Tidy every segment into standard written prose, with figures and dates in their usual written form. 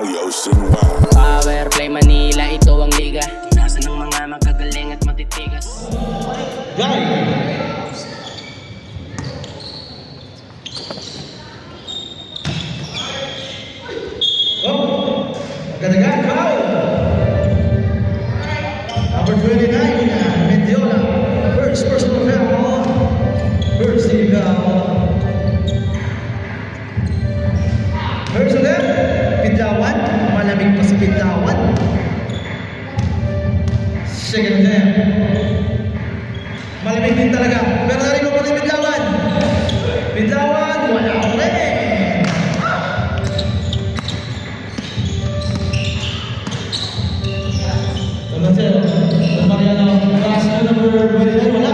Power Play Manila, ito ang liga. Nasa ng mga magagaling at matitigas. Agad-agad, foul! Number 29, Mendiola. First personal foul. First team foul. First ulit, Pidlawan. Malamig pa si Pidlawan. Second attempt. Malamig din talaga. Pero narinig mo pa rin Pidlawan. Pidlawan, wala ulit. Mariano, last number 29, wala.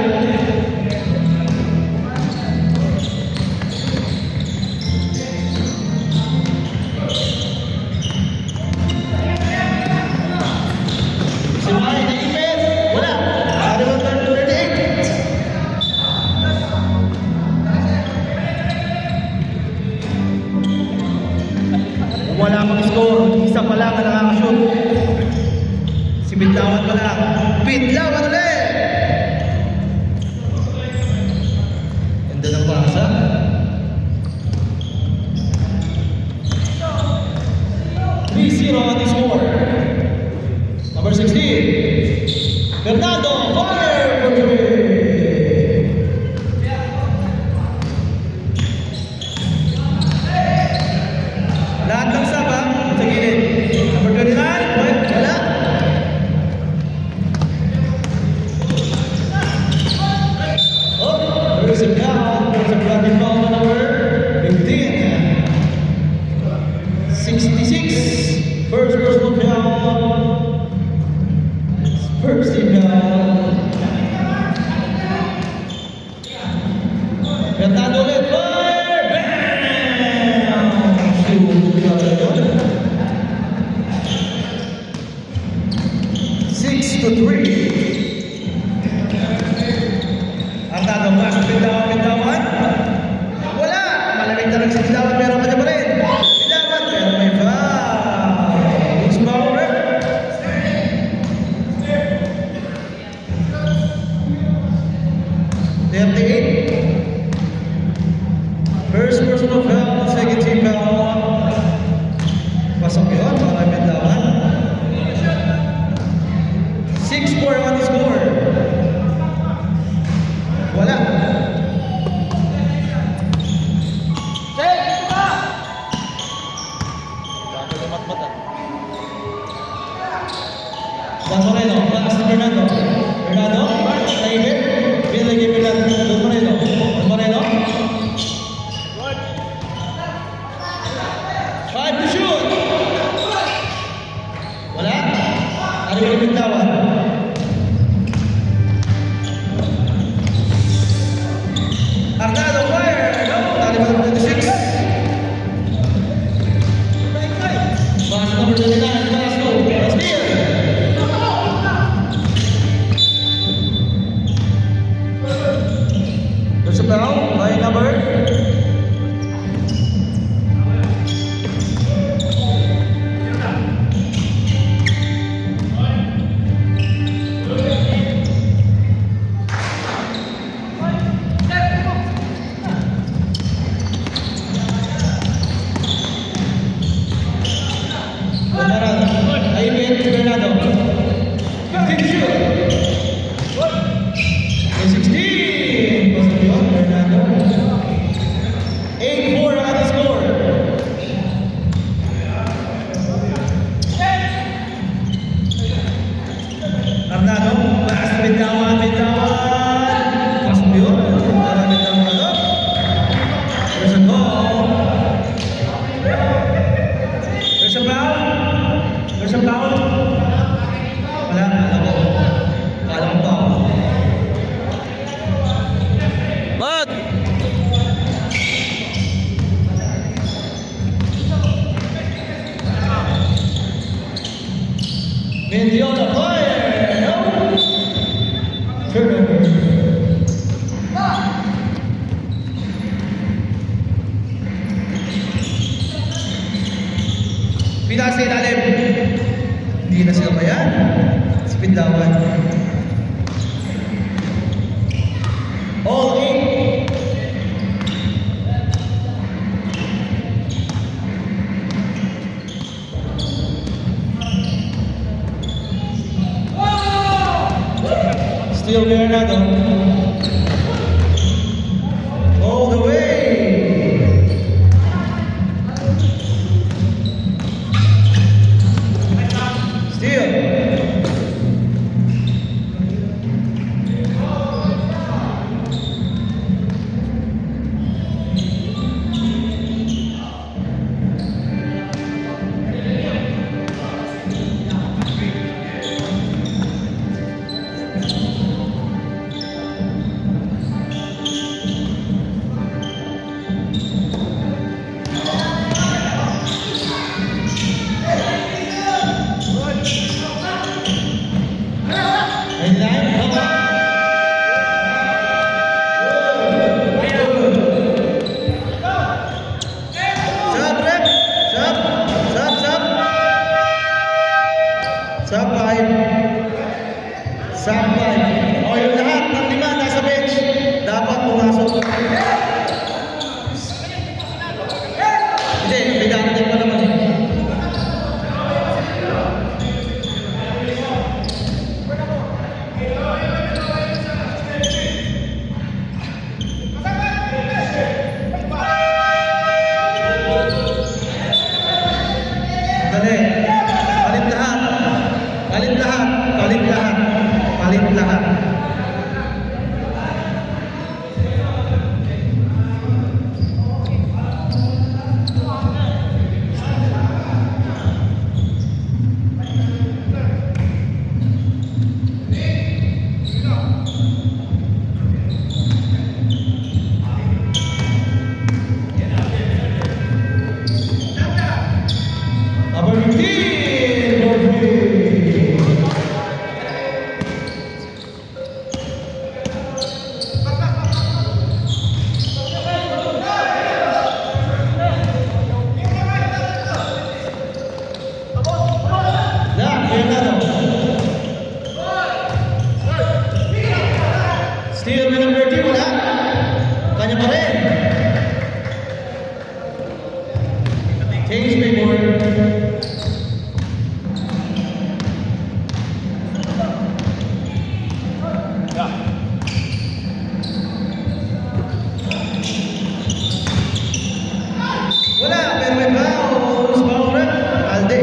Si Mike na email, wala. Ano ba turn 38? Wala mag-score, isa pa lang ang nakakashoot. Si Pidlawan pa lang. Pidlawan ulit! Ganda ng basa. Three-zero on the score. Number 16. Bernardo, fire for three. Lahat ng sabang sa gilid. Number 29, wala. There's a foul. There's a bloody foul on number 15. 66. First personal foul. First team foul. Bernardo ulit. Fire! Bam! 6-3. Ang mas Pidlawan. Wala! Malamig talaga si Pidlawan, pero kanya pa rin. Pidlawan, pero may foul. Who's power? First personal foul, second team foul. Pasok yun, mga Pidlawan. 6-4 on the score. Wala. Don Moreno, pass to Bernardo. Bernardo, David, binigay Bernardo. Don Moreno. Don Moreno. 5 to shoot. Wala. Ano yung Pidlawan? Arnaldo fire! No! Taliban number 26. Pass number 29, pass to Steele. There's a foul by number 15 Pinasa ilalim. Hindi na sila ba yan? Spindawan. All in. Still Bernardo. All the way. Still. Sampai. O yung lahat ng 5 nasa bench, dapat pumasok. Hindi, may darating pa naman. Dali. Palit lahat. Palit lahat. Palit lahat. Palit lahat. Number 15, Rodri. Steal with number 2, wala? Kanya pa rin. Change my board. Wala, pero may fouls. Foul rin. Alde.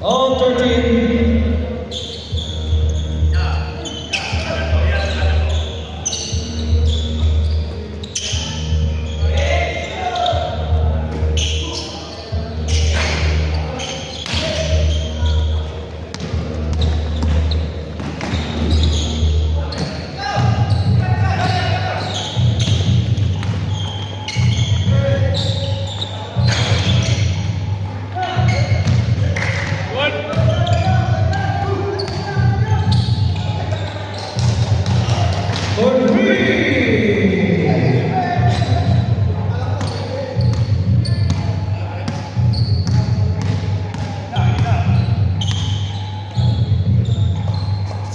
All 13. For 3.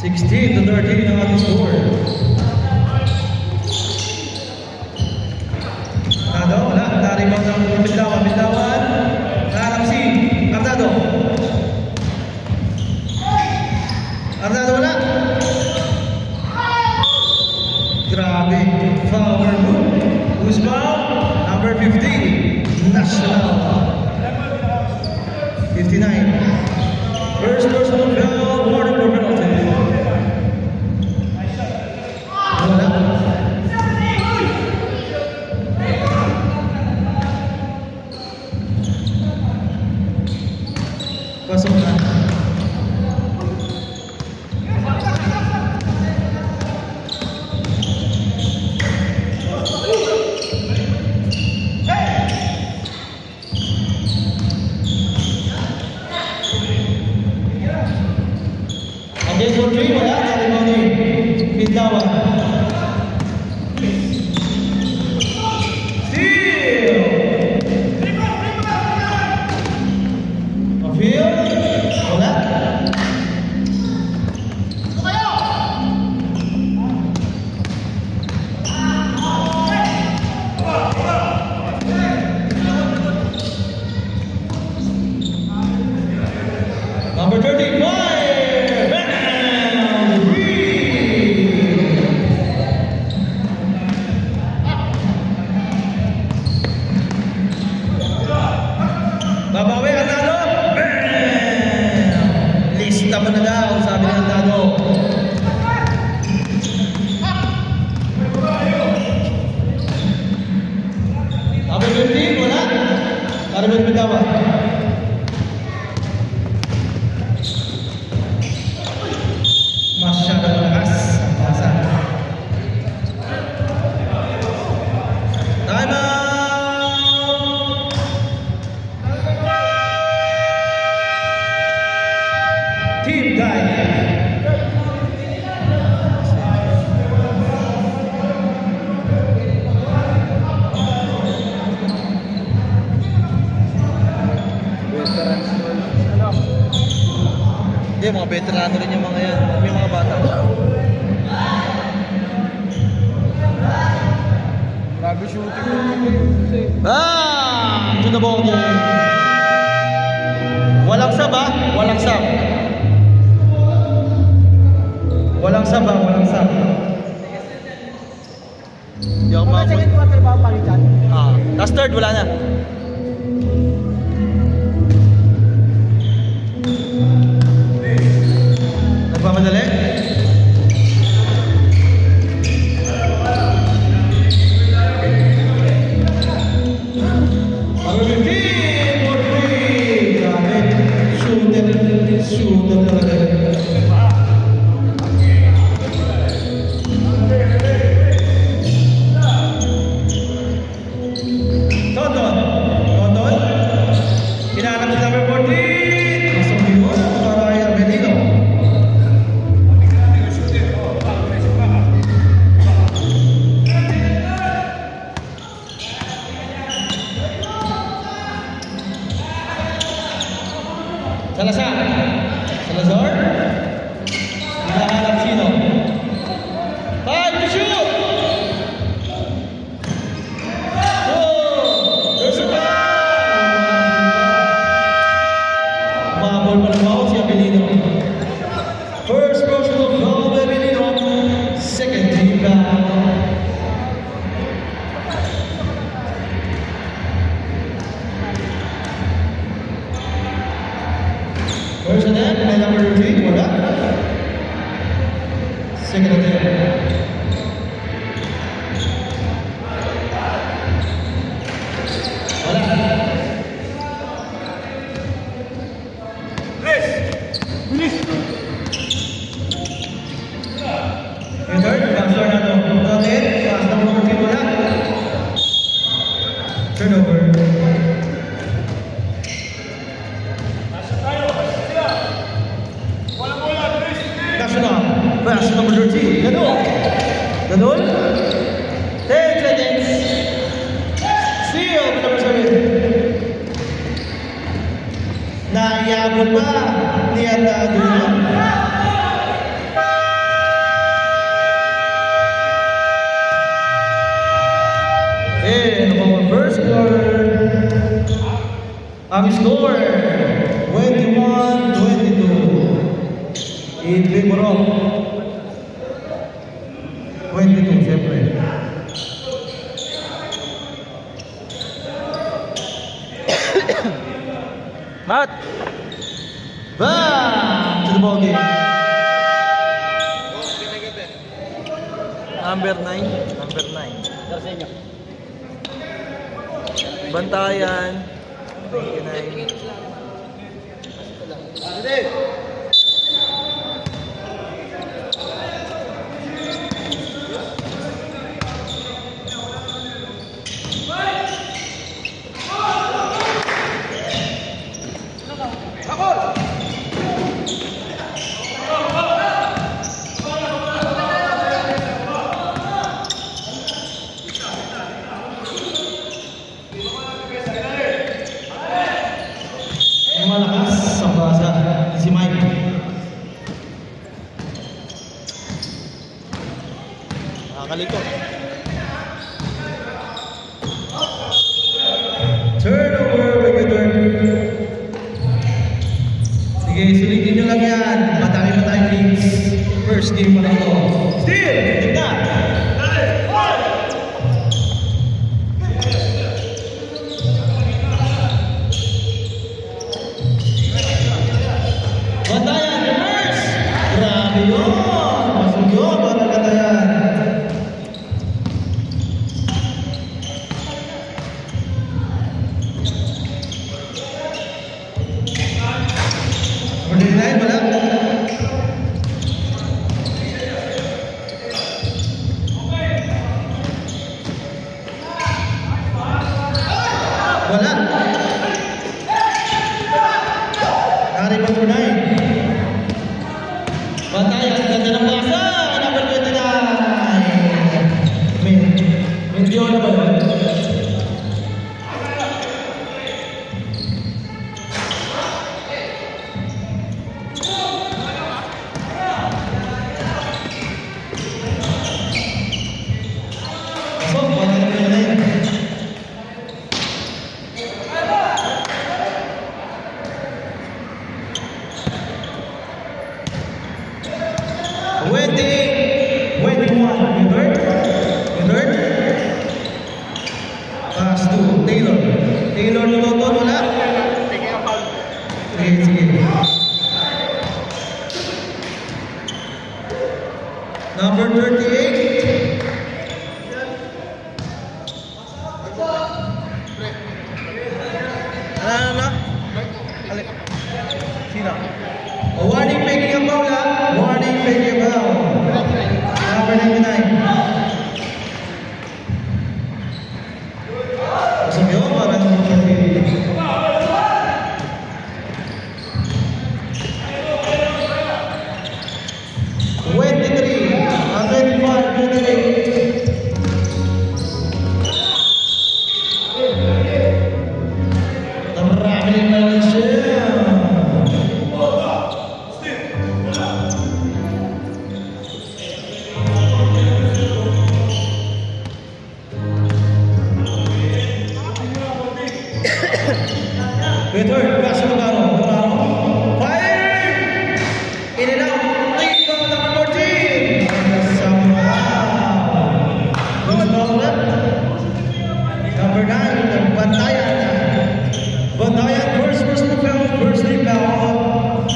16-13 ang ating score. Arnado, wala. Naribang ng Bintawan. Bintawan. Nahanap si Arnado. Arnado, wala. Grabe. Foul. Who's foul? Number 15. National. 59. First personal foul. Warning for penalty. Wala. Pasok na. Game for 3, wala. Ceremony. Pintawan. Steal! Field. Wala. Number 35, Bam! Reed! Babawi ang Tado. Bam! Lista mo na daw, sabi ng Tado. Number 15, wala. Karibot Bitawa. Masyadong malakas ang pasa. Time out! Team Guy. Hindi, mga veterano rin yung mga yan. Yung mga bata. Grabe shooting. To the ball game. Walang sab ha? Walang sab. Walang sab ha? Walang sab. Hindi ako Mga mabot. second quarter ba ang palitan? Tapos third, wala na. Nagmamadali? Number 15, 43. Grabe. Shooter talaga. Tonton. Tonton. Hinahanap si number 14. Masok yun para kay Abelino. Salazar. Salazar. Hinahanap sino? Time to shoot! Oh! There's a foul! Umabol pa ng foul si Abelino. First personal foul by Abelino. Second team foul. First and then, by number 3, wala. Second and then. Wala. Bilis! Yung third, pass Fernando. Totin, pass number 14, wala. Turnover. National, pass number 13, Ganol. Ganol. 10 seconds. Steal, number 7. Naiyabot pa ni Atado. And our first quarter, ang score 21-22. Ibig mo ron. 22, siyempre. Mat! Back to the ball game. Number 9. Number 9. Bantayan. 29. Nakalikot. Turnover by Edward. Sige, sulitin nyo lang yan. Madami games. First game pa lang ito. Steal! Tigna! Bantayan, reverse! Grabe yun! Pasok yun, para Bantayan. Number 39, wala? Wala. Nari pa po na eh. Bantayan, ganda ng basa. Number 29. Mendiola ba yun? Pasok, wala na yun na yun. Pass to Taylor. Taylor Luloton, wala? Sige, sige. Number 38. Ano? Sino? A warning making a foul, ha? Warning making a foul. Number 99. Pasok yun, parang 23. 25, 28. Traveling Malaysia. Return, pass to Navarro. Fire! In and out. Take from number 14. Number 9, Bantayan. Bantayan, first rebound, first rebound.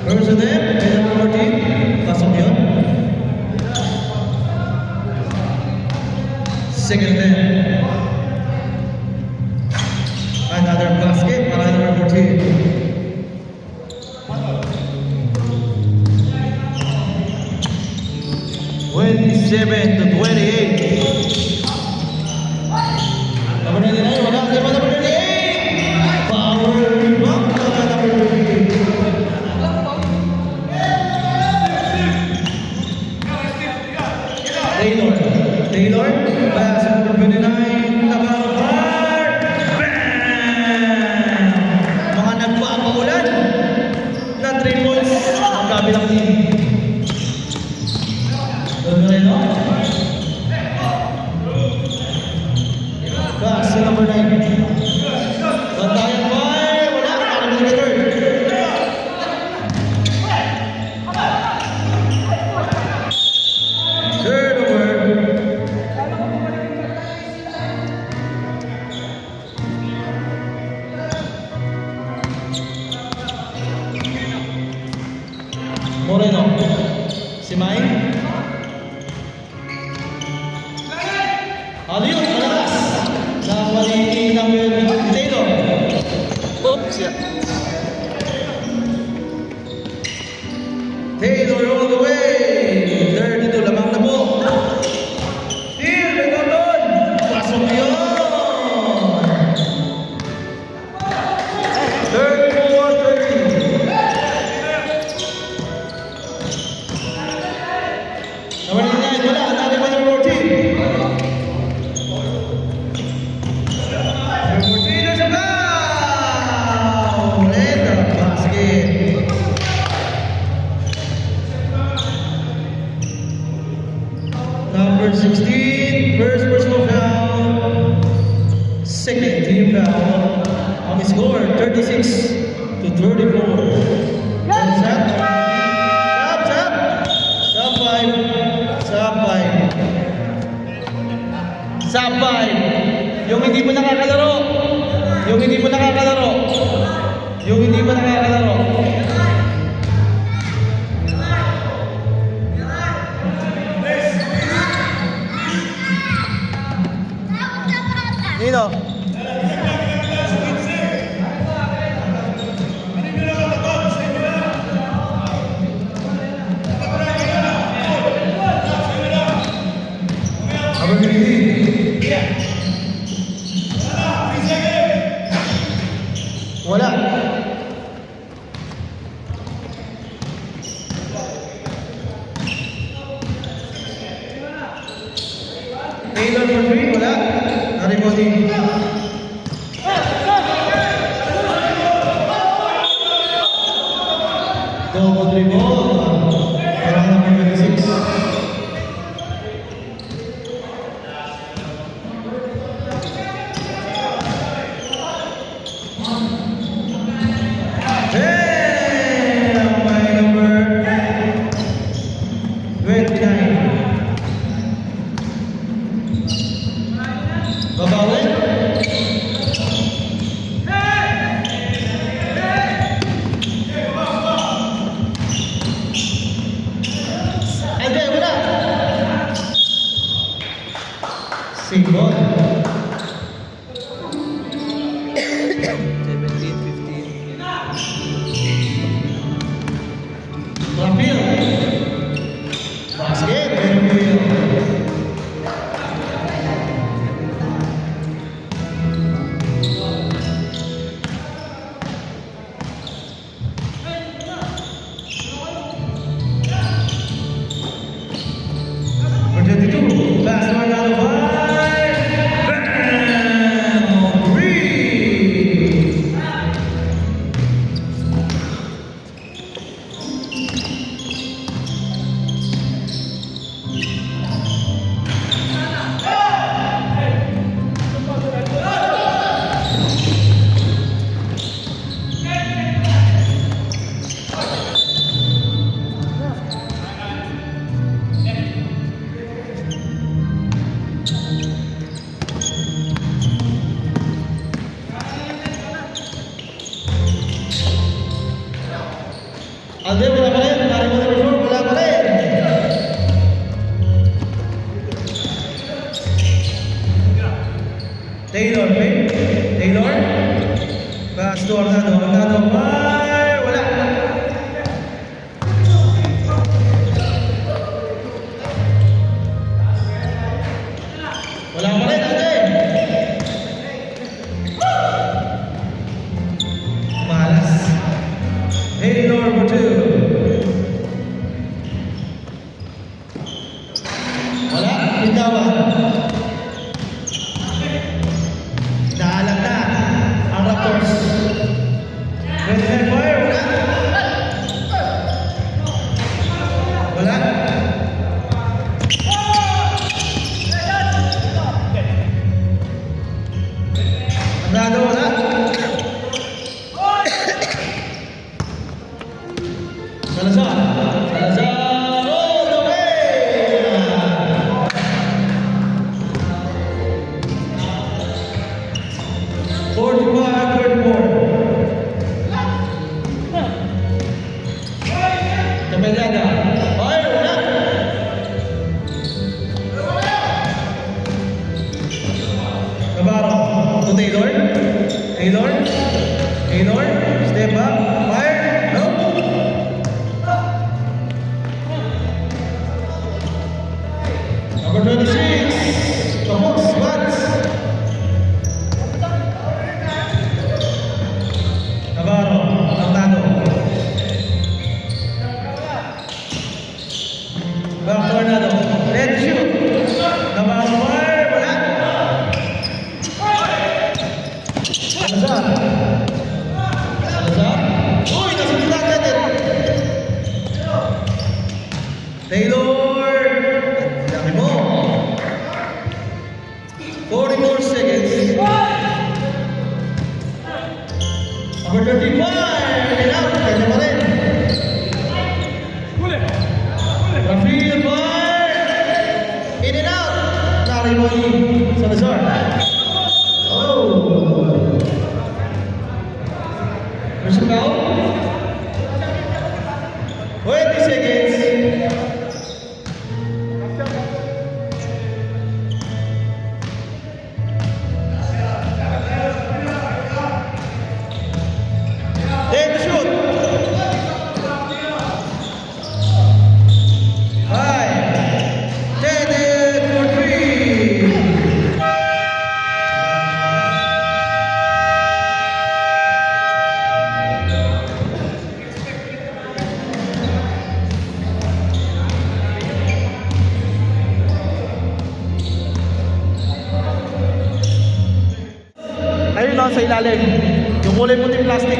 First of them, number 14. Pasok yun. Second then. Another basket, number 14. Seven to 28. Number 99, wala. Number 28. Power rebound, number 28. Taylor, pass number 29, Navarro. Bam! Mga nagpapaulan na 3 points ang kabilang team. Doreno. Pass to number 9. Bantayan 5, wala. Para ng return. Turnover. Moreno. Si Mike. Aliyo, malakas. Nawali ng Taylor. Oops, yeah. Taylor all the way. 32, lamang na po. Steal, Begoton. Pasok yun. 34-30. Number 9, wala. Natin pa number 14. Number 14 is a foul! rebound. Ang score, 36-34. Sub 5. Yung hindi mo nakakalaro. Yung hindi mo nakakalaro. Yung hindi mo nakakalaro. Nino. Abang Green. Wala. Taylor for three, wala. Naribodi. Double dribble. Parang number 26. Single. 17-15. Rapil. Basket. Rapil. Last one out of five. Alde, wala pa rin. Tarik mo number 4, wala pa rin. Taylor, okay? Taylor. Pass to Orlando. Orlando, fire. Wala. Wala pa rin, Alde. Malas. Taylor for two. Wala, bitawan. Naalag na ang Raptors. Ready to fire, wala. Wala. Andrado, wala. Salazar, all the way! 45-34. Kapelyada, fire, wala. Navarro, to Taylor. Taylor, step up, fire, no. Number 26, Tapos, Vance. Navarro, Orlando. Back to Orlando. Let's shoot. Navarro, fire, wala. Salazar. Uy, nasulitan natin. Taylor. Dami mo. 44 seconds. Number 35. And out. Kanya pa rin. Rafael fire. In and out. Narimoy Salazar. Oh. There's a foul. 20 seconds. Then to shoot. 5, 10 for 3. Ayun na sa ilalim. Yung kulay puting plastic.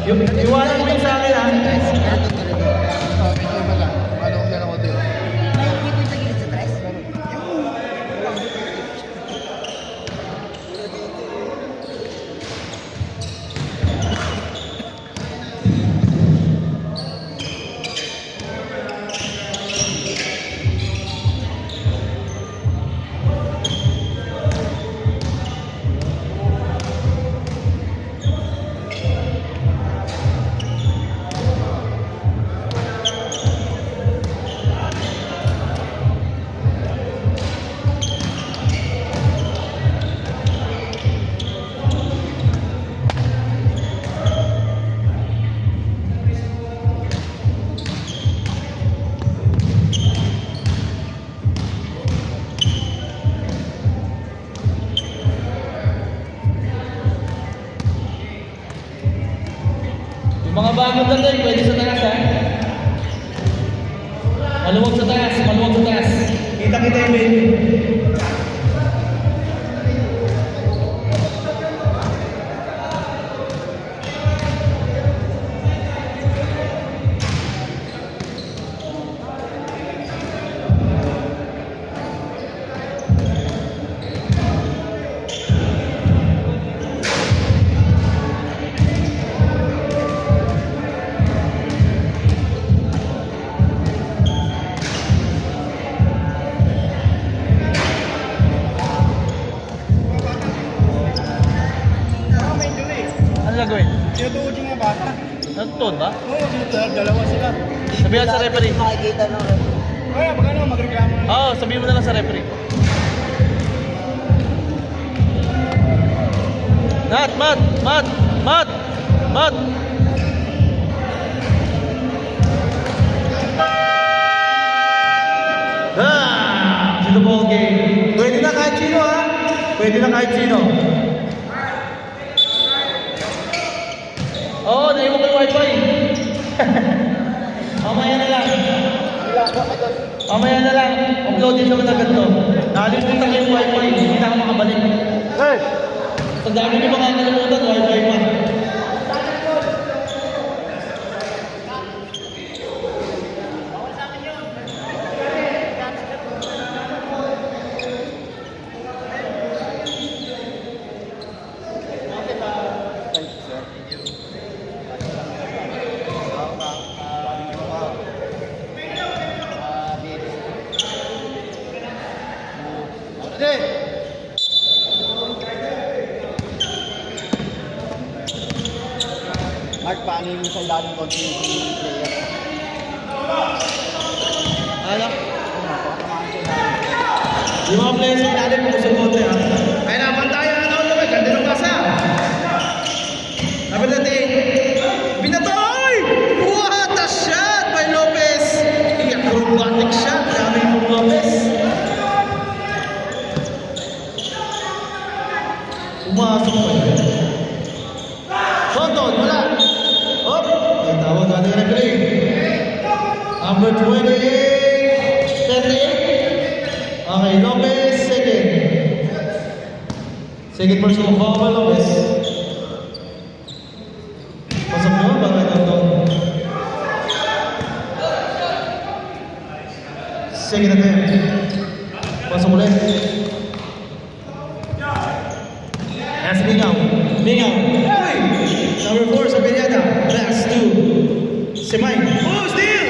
Yung iwanan mo yung sa akin ha. Yung mga bagong dati, pwede sa taas ha. Maluwag sa taas, maluwag sa taas. Kita-kita yung baby. Ano gagawin? Tinutuod yung mga bata. Natutuod ba? Oo, tinutuod. Dalawa sila. Sabihan sa referee. Makikita ng Kaya, magkano? Magreklamo na. Oo, sabihin mo na lang sa referee. Mat! Sino ball game? Pwede na kahit sino ha? Pwede na kahit sino. Oo, naiwan ko yung wifi. Mamaya na lang. Mamaya na lang. Uploadin naman agad to. Nakalimutan ko yung wifi. Hindi na ako makabalik. Hey! Ang dami niyo makakalimutan, wifi pa. Mark, paano yung sa ilalim continuity player? Ano? Yung mga players sa ilalim kung gusto mo ha. Ay napantayan na ako naman. Ganda ng kasa. Sabi natin, Binatoy! What a shot by Lopez! Acrobatic shot. Dami yung Lopez. Pumasok pa yun. Soton, wala. Hop! May tawag natin yung referee. Number 28. 38. Okay, Lopez, second. Second personal foul by Lopez. Pasok nyo, bakit ito? Second attempt. Pasok ulit. Pass Mingaw. Mingaw. Uy! Number 4 sa Peñada. Pass to Simay. Oh, steal!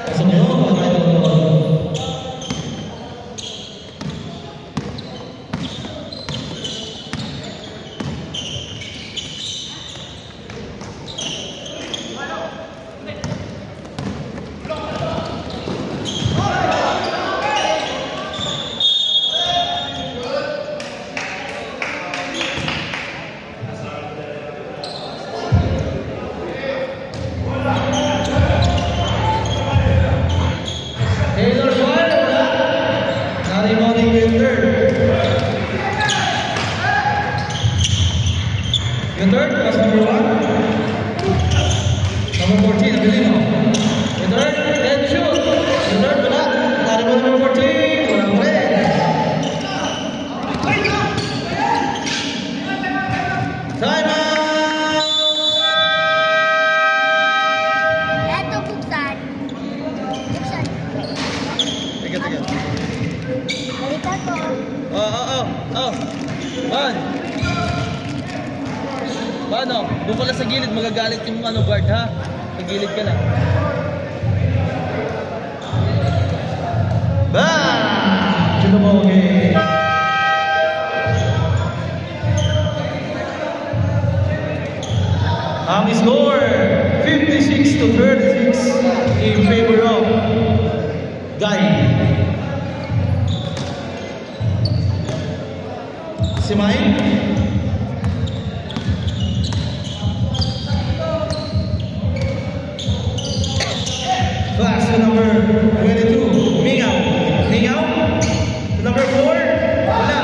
Pasok nyo. Taylor Juan, wala. Nariboning yung third. Yung third, pass number 1. Number 14, Abilino. Yung third, then shoot. Yung third, wala. Nariboning number 14, wala pa rin. Time out! Eto, buksan. Buksan. Tiga. Balikan ko. Oh. Man. Paano? Doon ka lang sa gilid, magagalit yung guard ha? Sa gilid ka na. Bang! Chunamogi! Ang score, 56 to 36 in favor of Guy. Simay. Pass to number 22, Mingaw. Mingaw. To number 4, wala.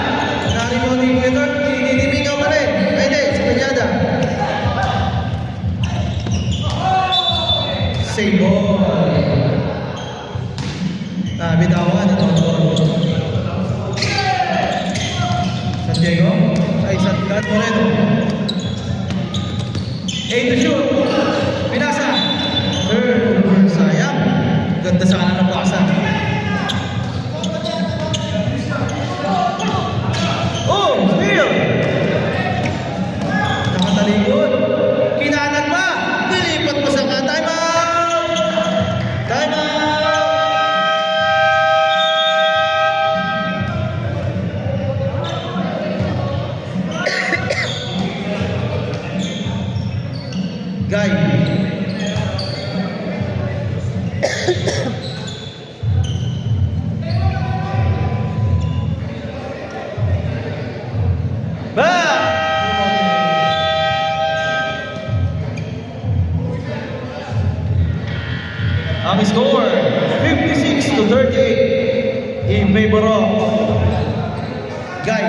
Nariboning yung third, hindi Mingaw pa rin. Pwede, sa Peñada. Save ball. Bitawan ito. San Diego. Ay, San Moreno. 8 to shoot. Pinasa. Third. Sayang. Ganda sana ng pasa. Oh, steal. Nakatalikod. Kinanan pa. Nilipat pa sa ka. Time out. Time out. Guy. Ang score, 56 to 38 in favor of Guy.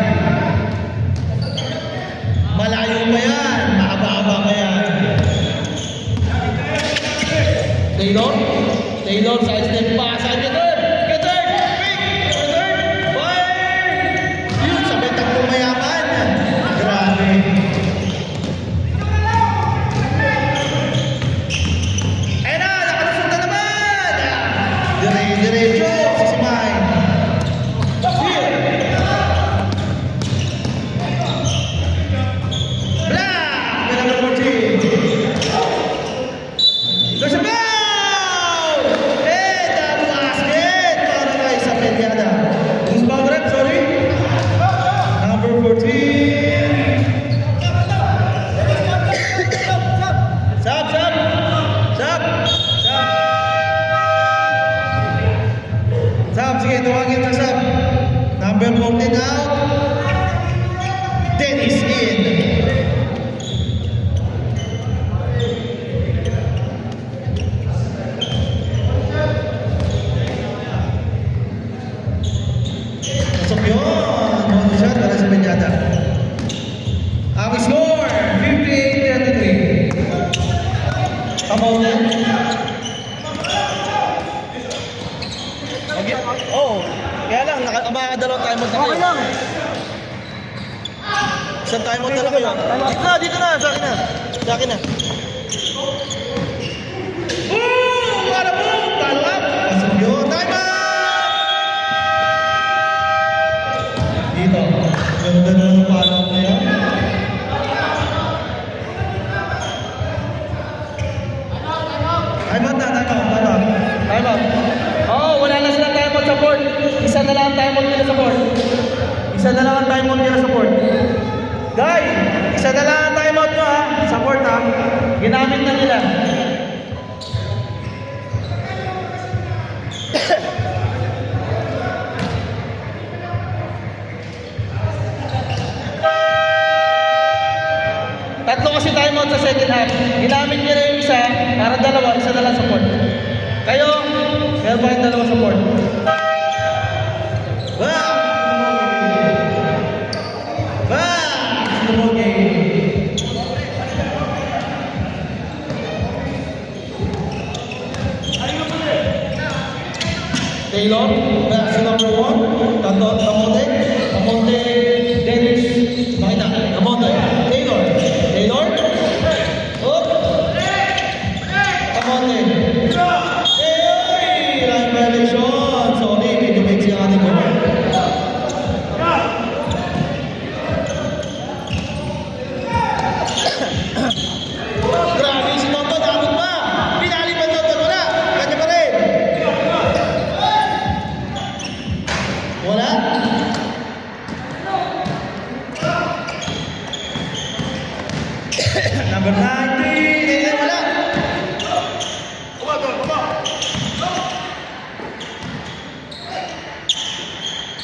Malayo pa yan, mahaba-haba pa yan. Taylor, side step pa, side get third, quick, fire! Yun, sabay takbong mayaman. Grabe. Ayun na, nakalusot na naman! Diretso, si Simay. Steal! Black! May number 14. There's a foul! And the basket para kay sa Peñada. Who's foul rep? Sorry. Number 14. Sab. Sab, sige, tawagin na Sab. Number 14 out. Dennis in. Pasok yun. One shot para sa Peñada. Ang score, 58-33. Tamaw na. Oo. Kaya lang, makakadalawang time out na kayo. Okay lang. Isang time out na lang kayo. Dito na, sa akin na. Sa akin na. Boom! Para boom! Follow up! Pasok yun. Time out! isa na lang ang time out nila sa court. Isa na lang ang time out nila sa court. Guy, isa na lang ang time out nyo ha. Sa court ha. Ginamit na nila. Tatlo kasi time out sa second half. Ginamit nyo na yung isa, para dalawa, isa na lang sa court. Kayo, meron pa yung dalawa sa court. Bam! Bam! Sumugi! Taylor, that's number 1. Tamonte, Dennis, makita, Tamonte, Taylor, oh, Tamonte, line violation, sorry, medyo may siya ating goal. Grabe si Tonton, abot pa, pinali pa Tonton, wala, kanya pa rin. Wala? Number 19. Eh, wala.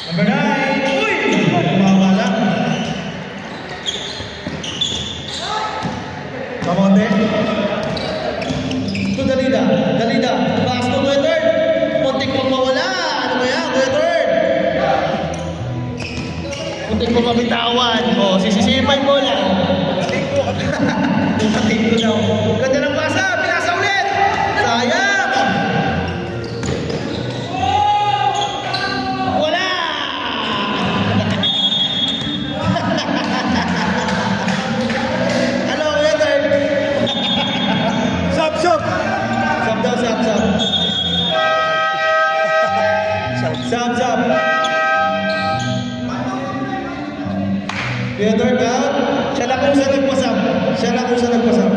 Number 9. Uy! Bumaba lang. Kamonte. Ito, Dalida. Dalida. Pass to Kuya Third. Muntik pang mawala. Ano ba yan, Kuya Third? Muntik pang mabitawan. O, sisisipay mo lang. Tumating ko daw. Ganda ng pasa. Pinasa ulit. Sayang. Wala. Ano, Kuya Third? Sub, sub! Sab daw, sab. Sab. Kuya Third out. Siya na kung saan nagpasab.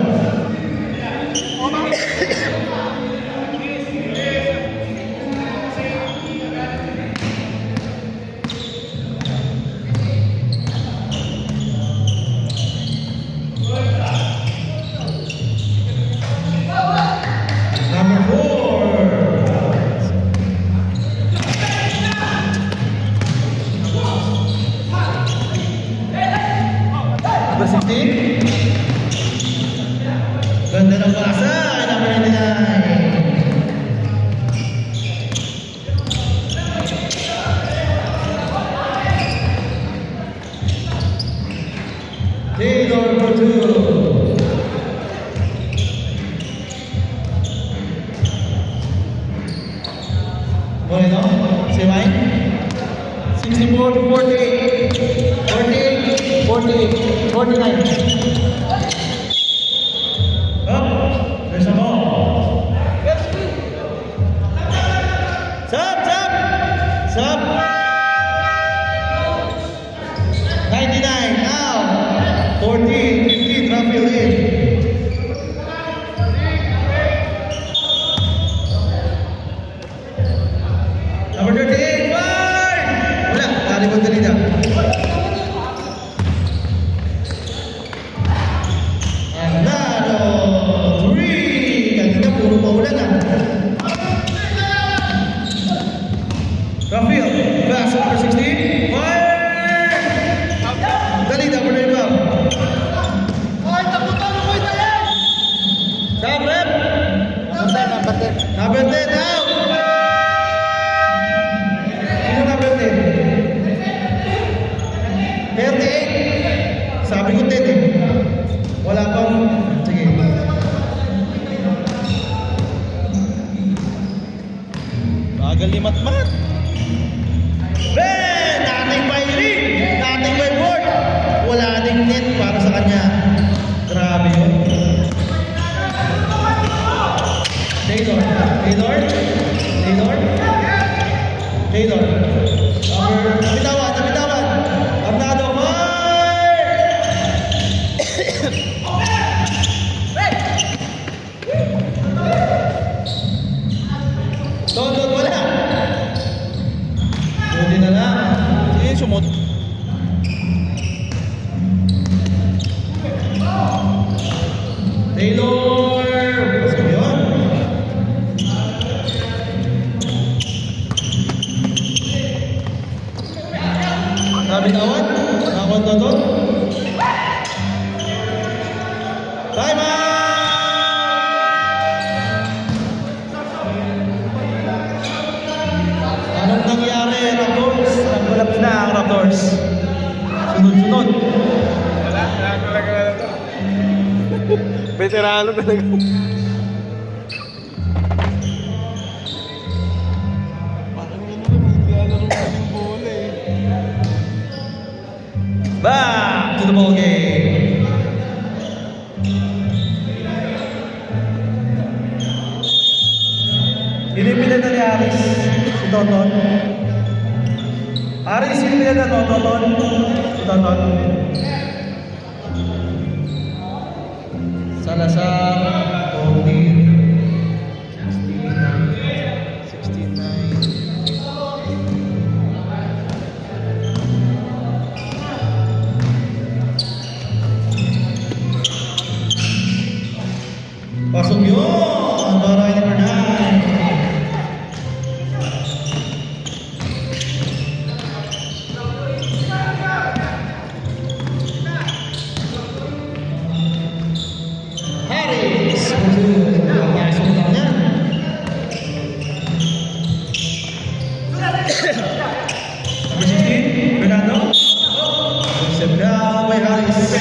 Number 16. Ganda ng pasa. Number 99. Taylor for 2. Moreno, si Mike. 64 to 48. 49. Up. There's a ball. Sub. 99. Now. 14, 15. Rafael in. Number 38. Fine. Wala. Tari mo Dalida. Another 3. Kanina puro maulan ah. Rafael, pass number 16. Fire! Dalida for the rebound. Stop, rep. Number 10 out. Sino number 10? 38. Sabi ko 10 eh. Wala pang... Sige. Bagal ni Matmat. Ben! Dating by ring! Dating by board! Wala ding net para sa kanya. Grabe yun. Taylor. Nabitawan. Abnado, Don, wala. na lang. Sino yung sumot? Taylor! Pasok yun. Sabi na awan? Nakon na doon? Time out! Anong nangyari, Raptors? Nag-collapse na ang Raptors. Sunod-sunod. Wala talaga na to. Veterano talaga. Parang yun naman, hindi alam yung bola eh. Back to the ball game. Pinipilan na ni Aris si Toton. Aris, pinipilan na no, Toton. Si Toton. Salazar, Odin, 69. Pasok yun! Baray number 9. Harris! Pasok lang niya. Number 16, Fernando. Step down by Harris.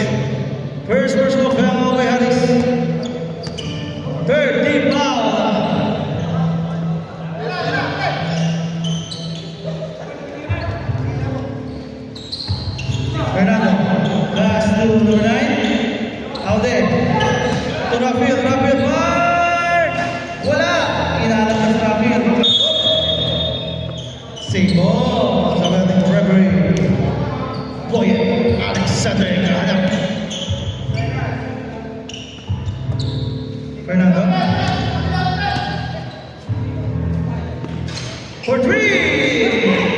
First personal foul by Harris. Third team foul. Fernando, pass to number 9. Out there. To Rafael, fire! Wala! Inalat na si Rafael. Save ball. Sabi natin referee. Boyan Alexander Gahanap. Fernando. For 3!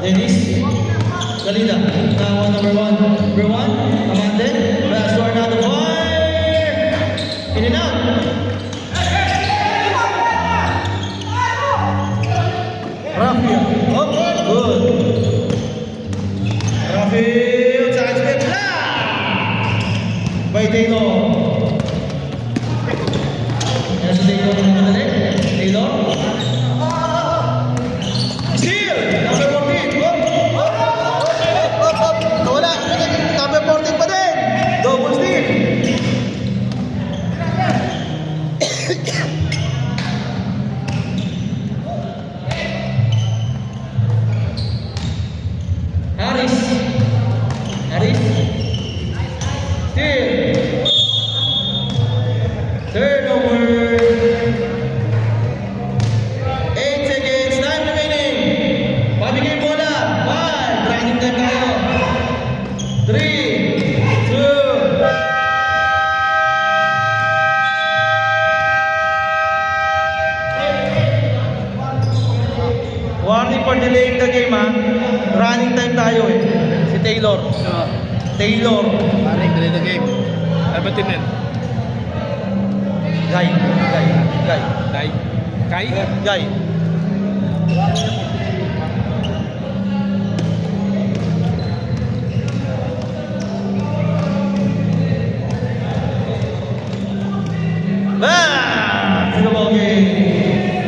Dennis. Galida. Now number 1. Number 1. Amande. Pass to Arnaldo. Fire! In and out. Rafael. Oh, good. Rafael side step block by Taylor. Yan si Taylor na madali. Taylor. Steal! Number 14. Wala. Number 14 pa din. Double steal. Harris. Steal. Turnover. 8 seconds. Time remaining. Pabigay bola. 5. Running time tayo. 3, 2. Warning for delaying the game, ha? Running time tayo eh. Si Taylor. Taylor. Parang delay the game. Ano ba team yan? Guy. Dai. Kai? Guy. Back to the ball game.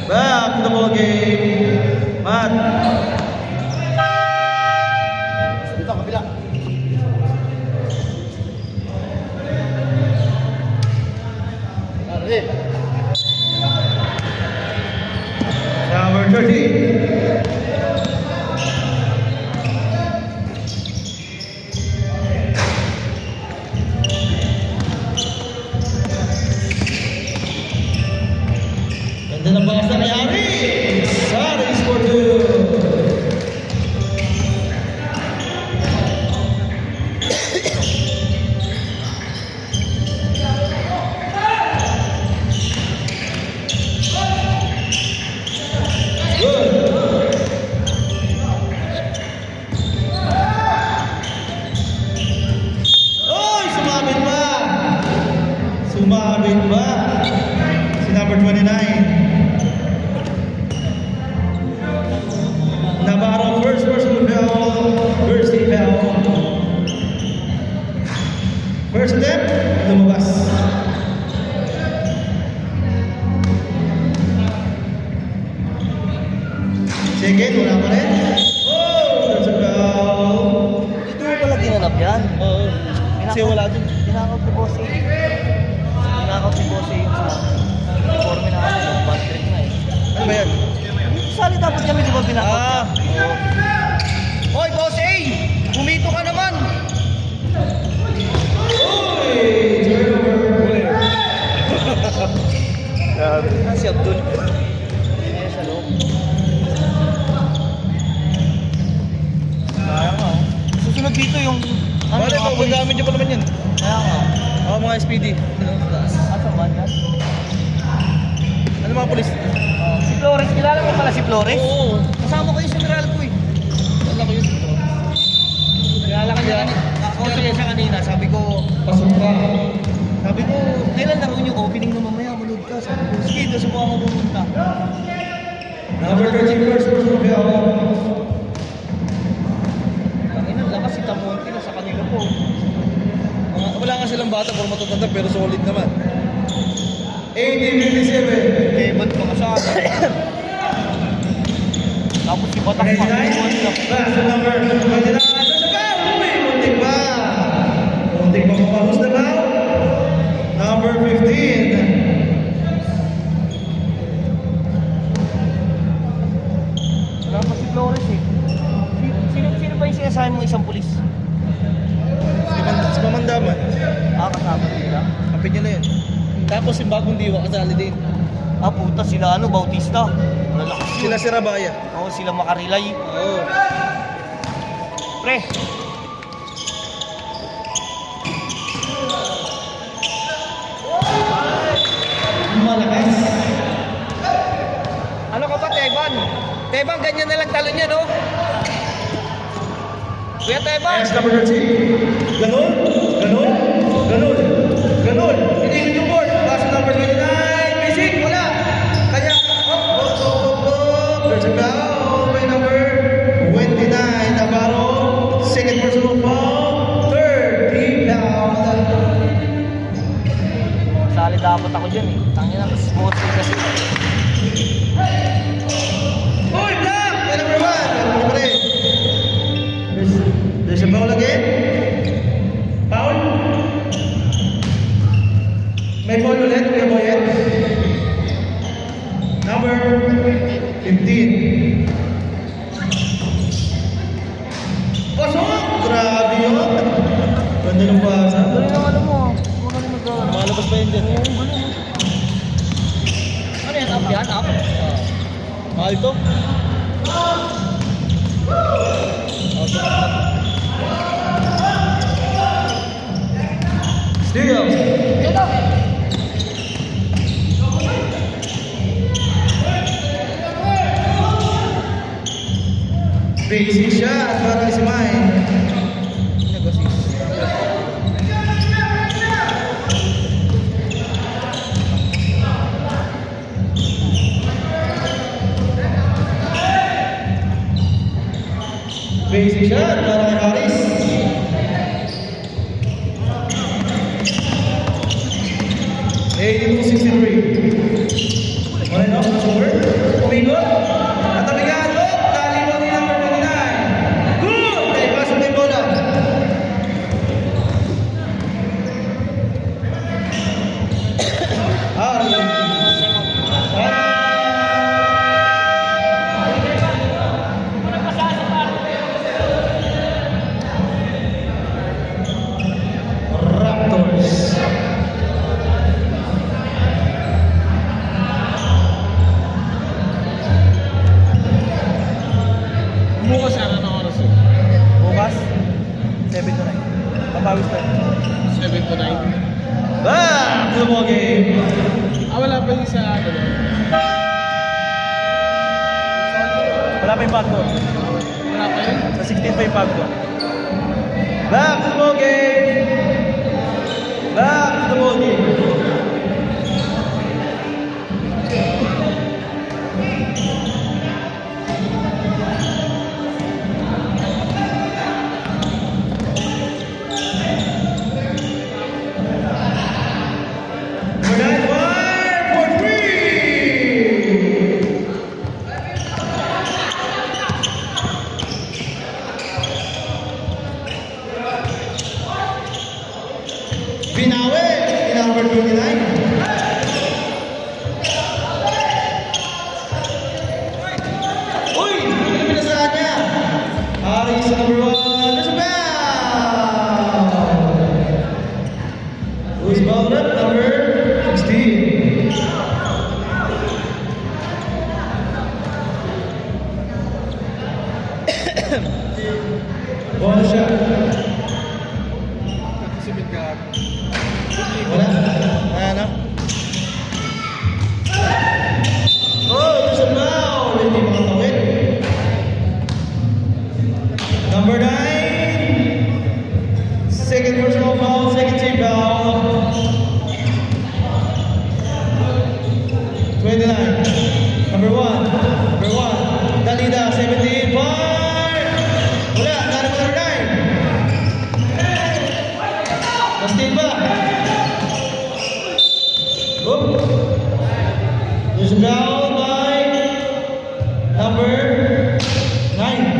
Back to the ball game. Matt. Dito, kabila. Yan. Oo. Kasi wala dun. Tinakot ni Boss A. Tinakot ni Boss A yung sa uniforme na ano, yung bad trip na eh. Ano ba yan? Sali dapat kami, di ba tinakot niya? Ah. Hoy, Boss A! Pumito ka naman! Ah, si Abdul. Ayan sa loob. Kaya nga. Susunod dito yung... Bakit yung ito? Magamit niyo pa naman yan. Kaya nga. Oo, mga SPD. Asa ba yan? Ano mga polis? Si Flores, kilala mo pala si Flores? Oo. Kasama ko yung si Meralco eh. Wala ko yun. Kilala ka niya kanina. Kausap niya siya kanina, sabi ko, Pasok ka. sabi ko, kailan laro yung opening na mamaya, manood ka. Sabi ko, sige, doon subukan ko pumunta. Number 13 first person of the hour. Kanina, lakas si Tamonte na sa kanila po. Wala nga silang bata pero matatanda pero solid naman. 1857. Kevin pa kasama. Tapos si Batak pa. 29. Last number 29. Sa foul! Uy, muntik pa. Muntik pa mapahus na foul. Number 15. Wala pa si Flores eh. Sino ba yung sinasabi mo isang pulis? Si Mamandaman. Kasama nila. Kapit niya na yun. Tapos yung bagong diwa kasali din. Puta, sila Bautista. Malalakas yun. Sila si Rabaya. Oo, sila Makarilay. Oo. Pre. Malakas. Ano ka ba, Teban? Teban, ganyan na lang talo niya, no? Kuya Teban! Yes, number 13. Ganon. Ganon. Ganon. Ganon. Hindi yung board. Pass number 29. Basic. Wala. Kanya. There's a foul by number 29. Navarro. Second personal foul. Third. Team foul. Sali dapat ako dyan eh. Tangin na, smooth kasi. Uy, black! By number 1. Number 3. There's a foul again. Foul. May foul ulit, Kuya Boyet. Number 15. Pasok! Grabe yun. Ganda ng basa. Galing ang ano mo. Kung ano nagawa. Malabas ba yun dyan? Oo, galing. Ano yan? Up yan? Up? Mahal to? Steal! Basic shot para si Mike. Basic shot para kay Haris. Alright, off the shoulder. Umigot. At abigado. Tali mo ni number 29. Good! Ay, pasok na yung bola. Raptors. Bukas ano na oras yun? Bukas? 7 to 9. Papawis tayo. 7 to 9. Back to the ball game. Wala pa yung sa ano. Wala pa yung bag ko. Wala pa yun. Sa 16 pa yung bag ko. Back to the ball game. Back to the ball game. Number 9, fire for 3. Harris, number 1. There's a foul! Who's fouled up? Number 16. Bonus shot. Wala. Ano? Oh, there's a foul. Hindi makatawid. Number 9. Second personal foul, second team foul. 29. Number 1. Number 1. Dalida, 17. Fire! Wala. Number 9. Nastil ba? Oh. There's a foul by number 9.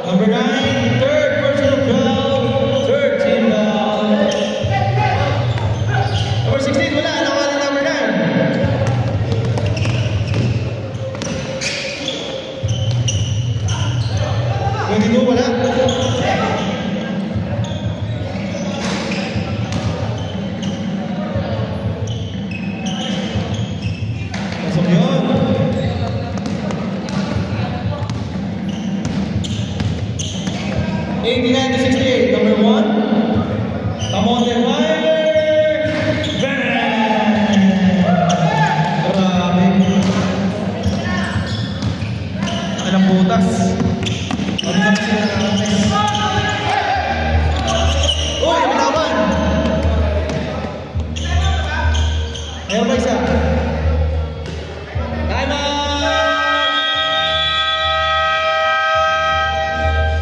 Number 9, third personal foul, third team foul. Number 16, wala. Nakawala number 9. 22, wala. Pasok yun. 89 to 68, number 1. Tamonte fire! Bang! Grabe. Anong butas? Ano na sila natin? Uy, manaman! Meron ba isa? Time out!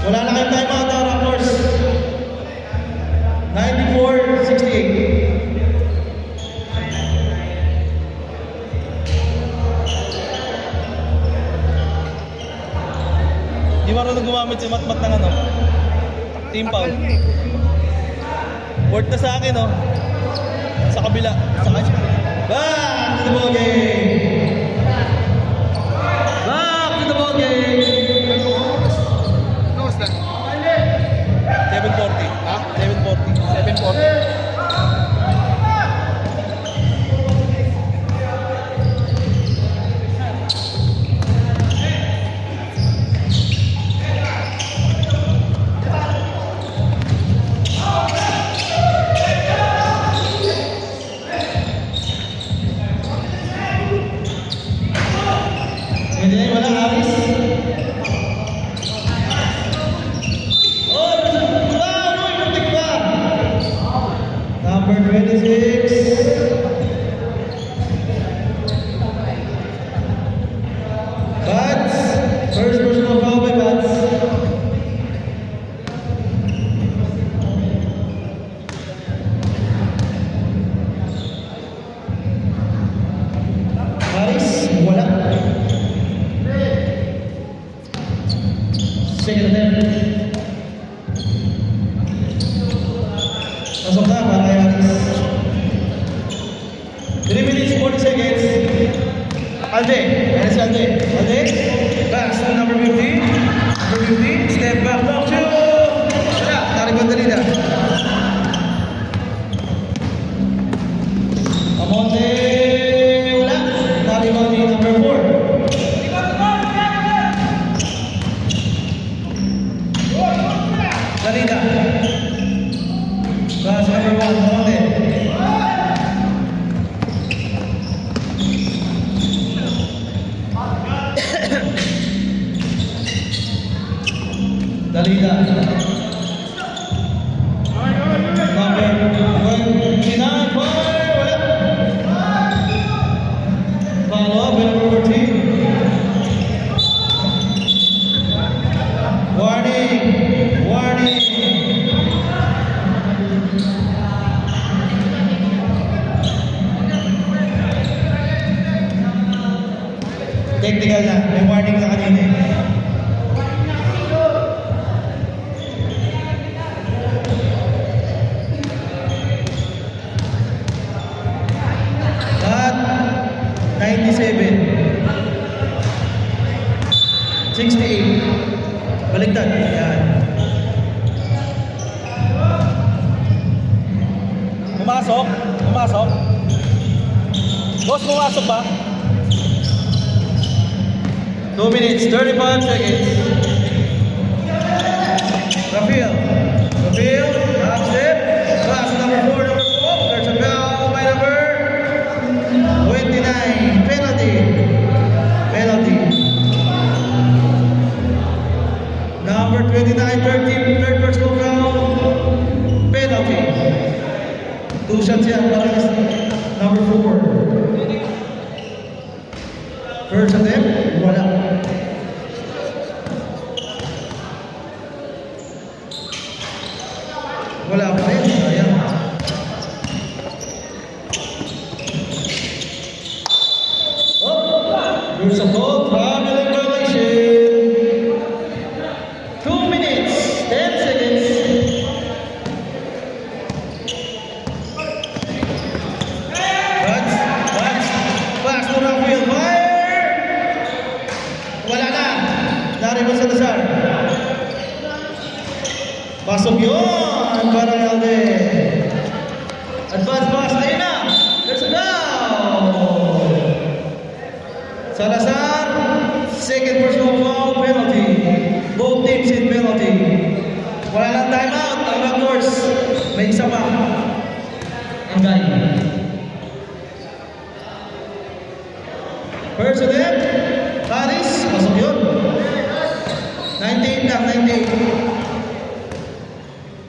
Wala na kayong time out, Raptors. 94-68. Di marunong gumamit si Matmat ng ano? Team foul. Word na sa akin, oh. Sa kabila. Sa kanya. Back to the ball game! Back to the ball game! 740. Ha? 740. 740. Hindi na wala, Harris. Oh, wow, no, ipuntik pa. Number 26. Bats. First personal foul by Bats. Harris, wala. Second attempt. Pasok na para kay Harris. 3 minutes, 40 seconds. Alde. Ayan si Alde. Alde. Pass to number 50. Number 50. Step back. Block two. Wala. Naribang Dalida. Amonte. Wala. Naribang ni number 4. Dalida. Pass number 1. Amonte. Dalida. Number 29. Fire. Wala. Follow up with number 14. Warning. Warning. Technical na. May warning na kanina eh. At 97. 68. Baliktad. Pumasok? Pumasok? Boss, pumasok ba? 2 minutes, 35 seconds. Rafael. Rafael, half step. Pass number 4, number 4. There's a foul by number 29. Penalty. Penalty. Number 29, third personal foul. Penalty. 2 shots yan para sa number 4. First attempt, wala. Wala pa rin. Ayan. Oh, there's a ball. Traveling violation. 2 minutes, 10 seconds. Pass to Rafael. Fire! Wala na. Dari Salazar. Pasok yun para Alde. Advance pass. Ayun na. There's a goal. Salazar. Second personal foul. Penalty. Both teams in penalty. Wala lang timeout. Ang Raptors. May isa pa. Ang galing. First attempt, Paris, pasok yun. 98 lang, 98.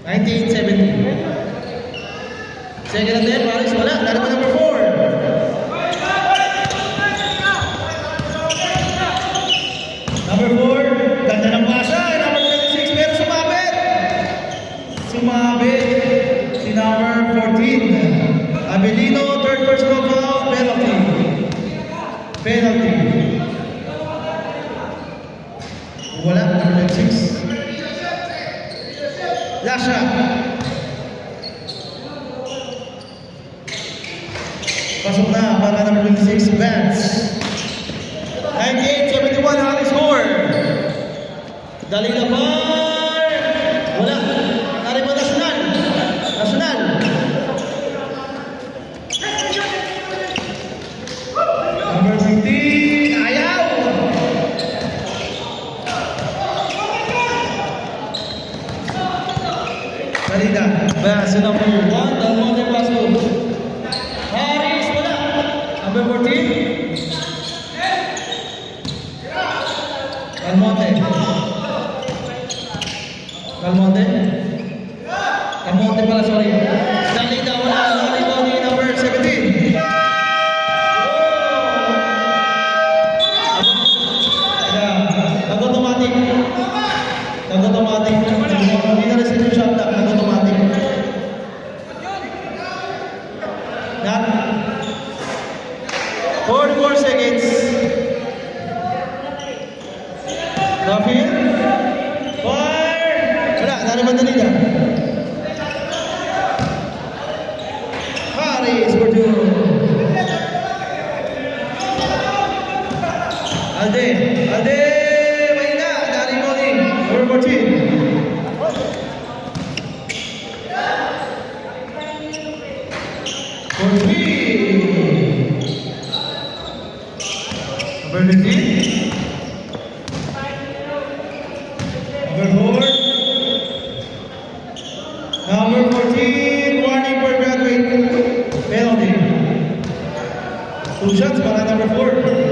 1970. Second attempt, Paris, wala. Lalo pa number 4. Number 4, ganda ng pasa. Number 26, pero sumabit. Sumabit si number 14. Abelino, third personal foul, penalty. Penalty. Wala, number 6. Last shot. Pasok na para number 26, Vance. 98-71, hali score. Dali na bar. Wala. Nari pa national. National. Number 15, ayaw! Salida, Bass, number 1, Dalmonte Paso. Harris, wala. Number 14. Dalmonte. Dalmonte. Dalmonte pala, sorry. Salida, wala. Rebound ni number 17. Nag-automatic. Nag-automatic. Hindi na receive yung shot na. Nag-automatic. Not. 44 seconds. Rafael. Fire. Wala. Nariman na nila. Harris for 2. Alde. Alde. Number 14. For 3. Number 15. Number 4. Number 14. Warning for graduate. Penalty. 2 shots para number 4.